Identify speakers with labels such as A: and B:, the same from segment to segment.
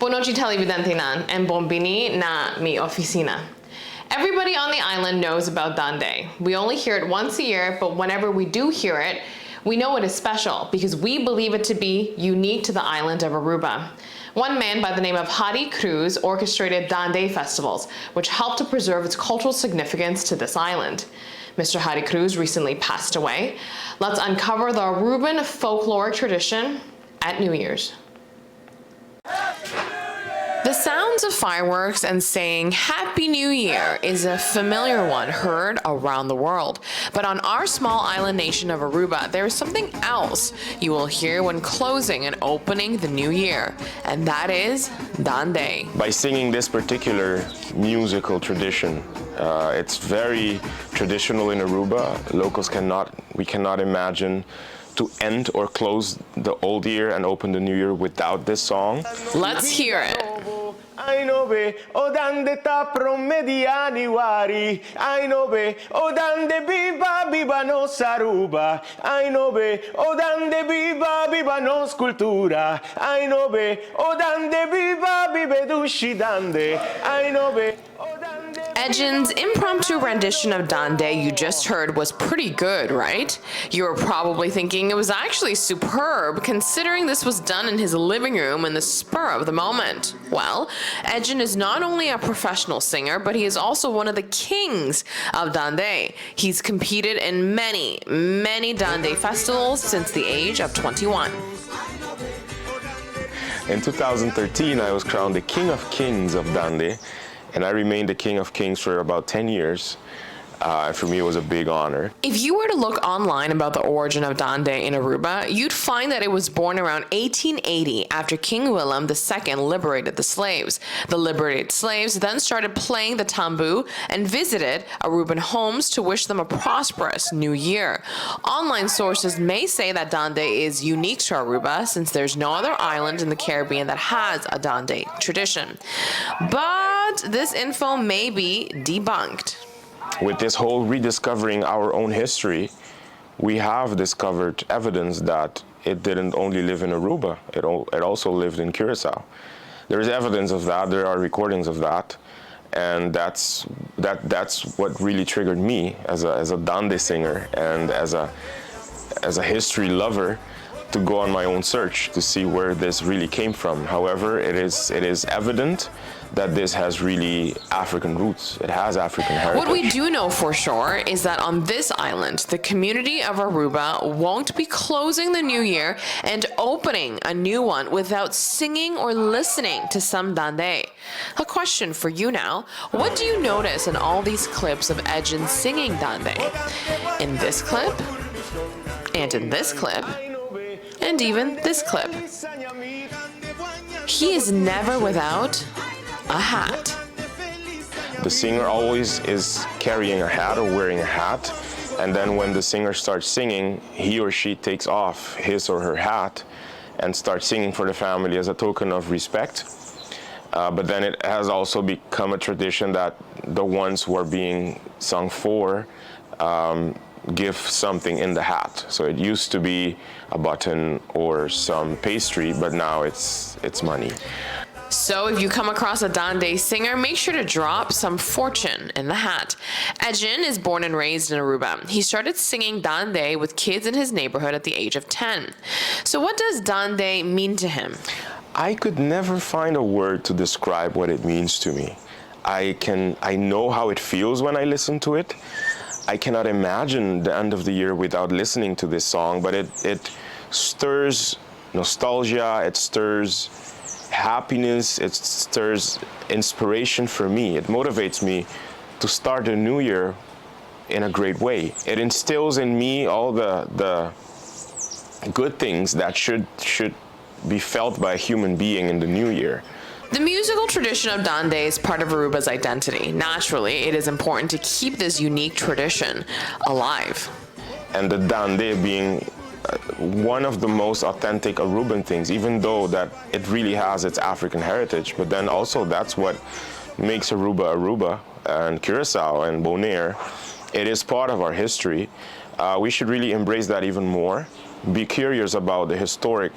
A: Buonoci televidenti nan and bombini na mi oficina. Everybody on the island knows about Dande. We only hear it once a year, but whenever we do hear it, we know it is special because we believe it to be unique to the island of Aruba. One man by the name of Hari Cruz orchestrated Dande festivals, which helped to preserve its cultural significance to this island. Mr. Hari Cruz recently passed away. Let's uncover the Aruban folkloric tradition at New Year's. The sounds of fireworks and saying Happy New Year is a familiar one heard around the world. But on our small island nation of Aruba, there is something else you will hear when closing and opening the new year, and that is Dande.
B: By singing this particular musical tradition, it's very traditional in Aruba. Locals we cannot imagine to end or close the old year and open the new year without this song.
A: Let's hear it.
B: I know be o dande ta promediani wari. I know be o dande biba no saruba. I know be o dande biba no cultura. I know be o dande biba dushi dande. I know be.
A: Edjean's impromptu rendition of Dande you just heard was pretty good, right? You were probably thinking it was actually superb, considering this was done in his living room in the spur of the moment. Well, Edjean is not only a professional singer, but he is also one of the kings of Dande. He's competed in many Dande festivals since the age of 21.
B: In 2013, I was crowned the King of Kings of Dande. And I remained the King of Kings for about 10 years. For me, it was a big honor.
A: If you were to look online about the origin of Dande in Aruba, you'd find that it was born around 1880 after King Willem II liberated the slaves. The liberated slaves then started playing the tambu and visited Aruban homes to wish them a prosperous new year. Online sources may say that Dande is unique to Aruba since there's no other island in the Caribbean that has a Dande tradition. But this info may be debunked.
B: With this whole rediscovering our own history, we have discovered evidence that it didn't only live in Aruba, it also lived in Curacao. There is evidence of that, there are recordings of that, and that's what really triggered me as a Dande singer and as a history lover to go on my own search to see where this really came from. However, it is evident that this has really African roots. It has African heritage.
A: What we do know for sure is that on this island, the community of Aruba won't be closing the new year and opening a new one without singing or listening to some Dande. A question for you now. What do you notice in all these clips of Edjean singing Dande? In this clip, and in this clip, and even this clip. He is never without a hat.
B: The singer always is carrying a hat or wearing a hat, and then when the singer starts singing, he or she takes off his or her hat and starts singing for the family as a token of respect. But then it has also become a tradition that the ones who are being sung for give something in the hat. So it used to be a button or some pastry, but now it's money.
A: So if you come across a Dande singer, make sure to drop some fortune in the hat. Edjean is born and raised in Aruba. He started singing Dande with kids in his neighborhood at the age of 10. So what does Dande mean to him?
B: I could never find a word to describe what it means to me. I know how it feels when I listen to it. I cannot imagine the end of the year without listening to this song, but it stirs nostalgia, it stirs happiness, it stirs inspiration for me. It motivates me to start the new year in a great way. It instills in me all the good things that should be felt by a human being in the new year.
A: The musical tradition of Dande is part of Aruba's identity. Naturally, it is important to keep this unique tradition alive.
B: And the Dande being one of the most authentic Aruban things, even though that it really has its African heritage, but then also that's what makes Aruba and Curacao and Bonaire. It is part of our history. We should really embrace that even more, be curious about the historic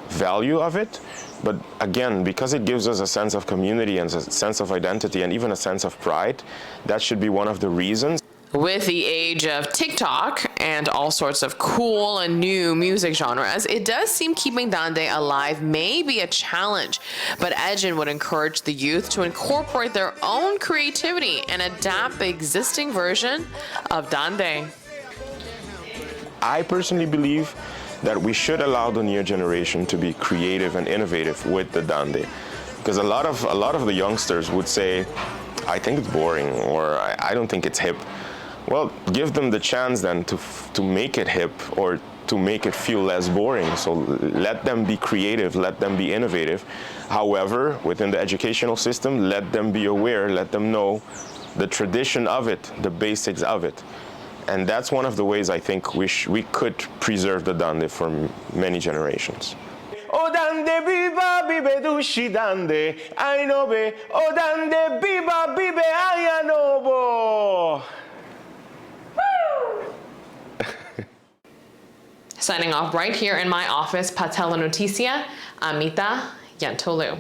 B: value of it, But again, because it gives us a sense of community and a sense of identity and even a sense of pride, that should be one of the reasons.
A: With the age of TikTok and all sorts of cool and new music genres, it does seem keeping Dande alive may be a challenge, but Edjean would encourage the youth to incorporate their own creativity and adapt the existing version of Dande.
B: I personally believe that we should allow the new generation to be creative and innovative with the Dande, because a lot of the youngsters would say, I think it's boring, or I don't think it's hip. Well, give them the chance then to make it hip or to make it feel less boring. So let them be creative, let them be innovative. However, within the educational system, let them be aware, let them know the tradition of it, the basics of it. And that's one of the ways I think we could preserve the Dande for many generations. O Dande biba bibe dushi Dande, I know be. O Dande biba bibe I know.
A: Signing off right here in my office, Patella Noticia, Amita Yantolu.